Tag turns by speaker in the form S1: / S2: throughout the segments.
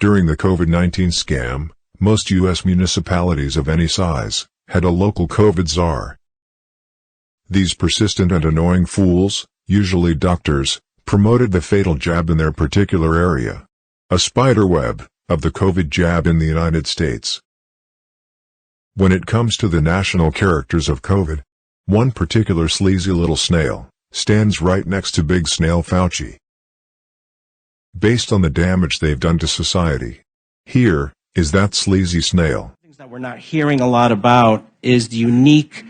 S1: During the COVID-19 scam, most U.S. municipalities of any size had a local COVID czar. These persistent and annoying fools, usually doctors, promoted the fatal jab in their particular area. A spider web of the COVID jab in the United States. When it comes to the national characters of COVID, one particular sleazy little snail stands right next to Big Snail Fauci. Based on the damage they've done to society, here is that sleazy snail.
S2: Things that we're not hearing a lot about is the unique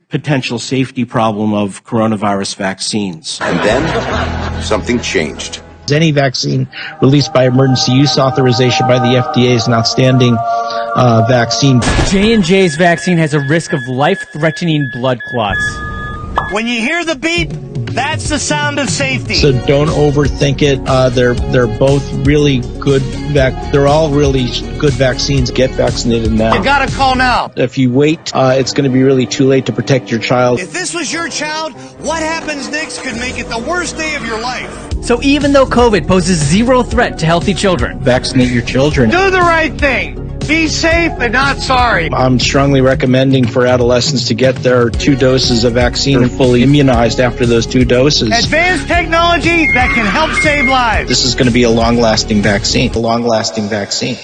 S2: potential safety problem of coronavirus vaccines.
S3: And then something changed.
S4: Any vaccine released by emergency use authorization by the FDA is an outstanding vaccine.
S5: J&J's vaccine has a risk of life-threatening blood clots.
S6: When you hear the beep, that's the sound of safety.
S4: So don't overthink it. They're both really good. They're all really good vaccines. Get vaccinated now.
S6: You gotta call now.
S4: If you wait, it's going to be really too late to protect your child.
S6: If this was your child, what happens next could make it the worst day of your life.
S5: So even though COVID poses zero threat to healthy children,
S4: Vaccinate your children.
S6: Do the right thing. Be safe and not sorry.
S4: I'm strongly recommending for adolescents to get their 2 doses of vaccine and fully immunized after those 2 doses.
S6: Advanced technology that can help save lives.
S4: This is going to be a long-lasting vaccine. A long-lasting vaccine.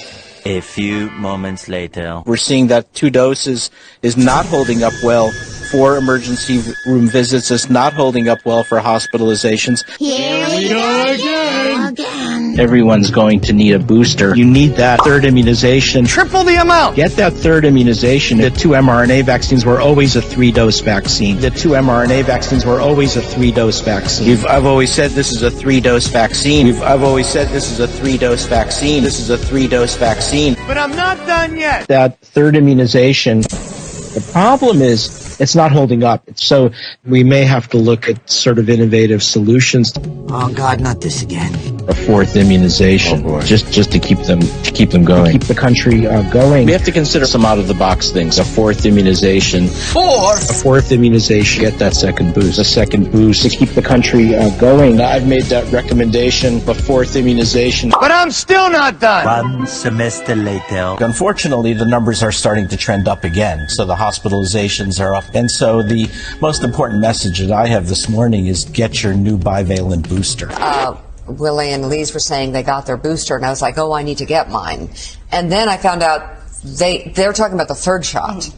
S7: A few moments later.
S4: We're seeing that 2 doses is not holding up well for emergency room visits. It's not holding up well for hospitalizations.
S8: Here we go again.
S4: Everyone's going to need a booster. You need that 3rd immunization.
S6: Triple the amount.
S4: Get that 3rd immunization. The 2 mRNA vaccines were always a 3-dose vaccine. The 2 mRNA vaccines were always a 3-dose vaccine. I've always said this is a 3-dose vaccine. I've always said this is a 3-dose vaccine. This is a 3-dose vaccine.
S6: But I'm not done yet.
S4: That 3rd immunization, the problem is it's not holding up. So we may have to look at sort of innovative solutions.
S8: Oh God, not this again.
S4: A 4th immunization, just to keep them going, keep the country going. We have to consider some out of the box things. A 4th immunization, a 4th immunization. Get that 2nd boost, a 2nd boost to keep the country going. I've made that recommendation. A 4th immunization,
S6: but I'm still not done.
S7: 1 semester later.
S2: Unfortunately, the numbers are starting to trend up again, so the hospitalizations are up. And so the most important message that I have this morning is get your new bivalent booster.
S9: Willie and Lise were saying they got their booster, and I was like, oh, I need to get mine. And then I found out they're talking about the 3rd shot.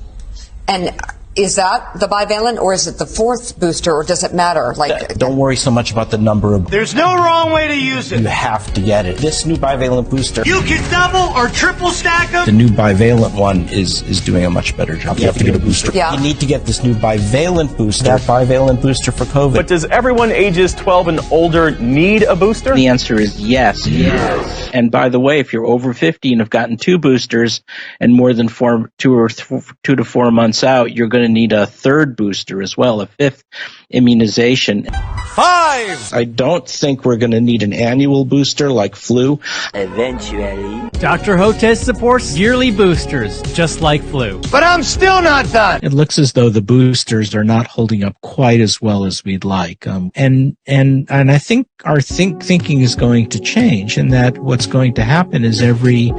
S9: And is that the bivalent, or is it the 4th booster, or does it matter?
S2: Don't worry so much about the number of...
S6: There's no wrong way to use it.
S2: You have to get it. This new bivalent booster...
S6: You can double or triple stack them.
S2: The new bivalent one is doing a much better job. You have to get a booster.
S9: Yeah.
S2: You need to get this new bivalent booster. That bivalent booster for COVID.
S10: But does everyone ages 12 and older need a booster?
S4: The answer is yes. Yes. And by the way, if you're over 50 and have gotten 2 boosters and more than 2 to 4 months out, you're going to need a 3rd booster as well, a 5th immunization.
S6: 5!
S4: I don't think we're going to need an annual booster like flu.
S7: Eventually.
S5: Dr. Hotez supports yearly boosters, just like flu.
S6: But I'm still not done.
S4: It looks as though the boosters are not holding up quite as well as we'd like. And I think our thinking is going to change, and that what's going to happen is every,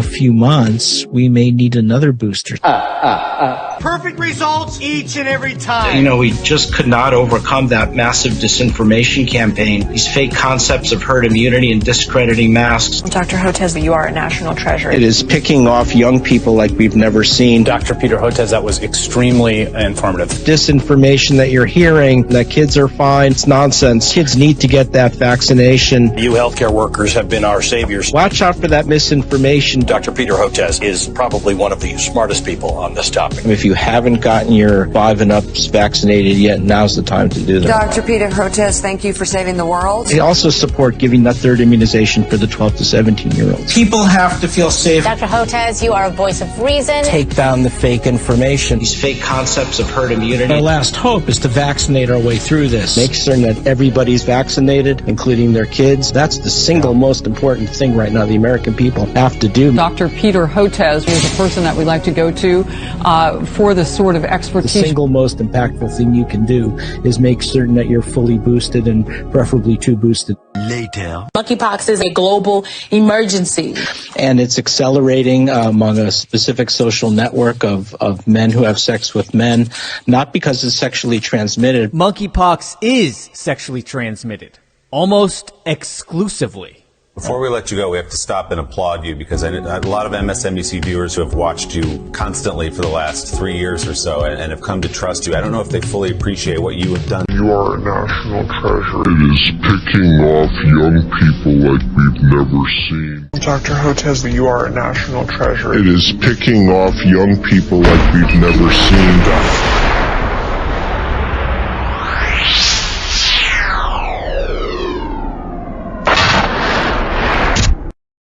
S4: few months, we may need another booster.
S6: Perfect results each and every time.
S4: We just could not overcome that massive disinformation campaign, these fake concepts of herd immunity and discrediting masks.
S11: Dr. Hotez, you are a national treasure.
S4: It is picking off young people like we've never seen.
S10: Dr. Peter Hotez, that was extremely informative.
S4: Disinformation that you're hearing, that kids are fine, it's nonsense. Kids need to get that vaccination.
S10: You healthcare workers have been our saviors.
S4: Watch out for that misinformation.
S10: Dr. Peter Hotez is probably one of the smartest people on this topic.
S4: If you haven't gotten your 5 and ups vaccinated yet, now's the time to do that.
S9: Dr. Peter Hotez, thank you for saving the world.
S4: They also support giving that 3rd immunization for the 12 to 17-year-olds. People have to feel safe.
S11: Dr. Hotez, you are a voice of reason.
S2: Take down the fake information.
S4: These fake concepts of herd immunity. Our last hope is to vaccinate our way through this. Make certain that everybody's vaccinated, including their kids. That's the single most important thing right now the American people have to do.
S12: Dr. Peter Hotez is a person that we like to go to for this sort of expertise.
S4: The single most impactful thing you can do is make certain that you're fully boosted and preferably 2 boosted.
S8: later.
S13: Monkeypox is a global emergency.
S4: And it's accelerating among a specific social network of men who have sex with men, not because it's sexually transmitted.
S5: Monkeypox is sexually transmitted, almost exclusively.
S14: Before we let you go, we have to stop and applaud you because I had a lot of MSNBC viewers who have watched you constantly for the last 3 years or so and have come to trust you. I don't know if they fully appreciate what you have done.
S1: You are a national treasure. It is picking off young people like we've never seen.
S15: Dr. Hotez, you are a national treasure.
S1: It is picking off young people like we've never seen.